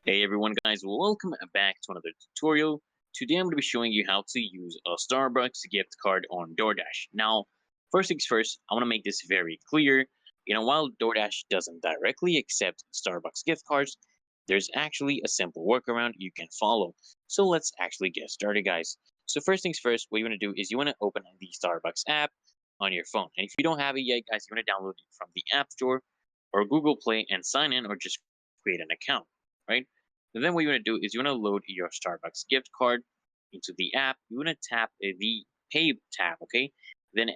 Hey everyone guys, welcome back to another tutorial. Today I'm going to be showing you how to use a Starbucks gift card on Doordash. Now, first things first, I want to make this very clear. While Doordash doesn't directly accept Starbucks gift cards, there's actually a simple workaround you can follow. So let's actually get started guys. So first things first, what you want to do is you want to open the Starbucks app on your phone. And if you don't have it yet guys, you want to download it from the App Store or Google Play and sign in or just create an account, right? And then what you want to do is you want to load your Starbucks gift card into the app. You want to tap the Pay tab, okay? Then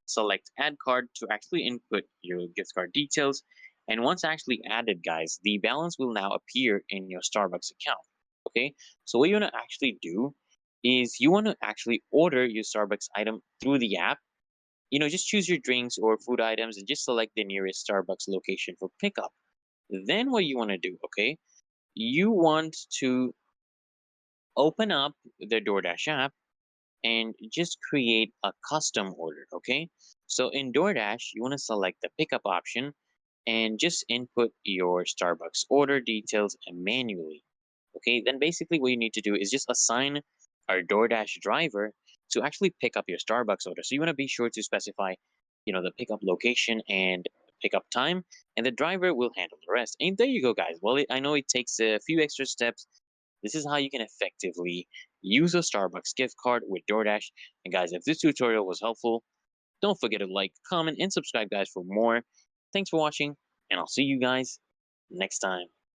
select Add Card to actually input your gift card details. And once actually added, guys, the balance will now appear in your Starbucks account, okay? So what you want to actually do is you want to actually order your Starbucks item through the app. Just choose your drinks or food items and just select the nearest Starbucks location for pickup. Then what you want to do, okay? You want to open up the DoorDash app and just create a custom order, okay? So in DoorDash, you want to select the pickup option and just input your Starbucks order details manually, okay? Then basically what you need to do is just assign our DoorDash driver to actually pick up your Starbucks order. So you want to be sure to specify, the pickup location and pickup time, and the driver will handle the rest. And there you go, guys. Well, I know it takes a few extra steps. This is how you can effectively use a Starbucks gift card with DoorDash. And guys, if this tutorial was helpful, don't forget to like, comment, and subscribe, guys, for more. Thanks for watching, and I'll see you guys next time.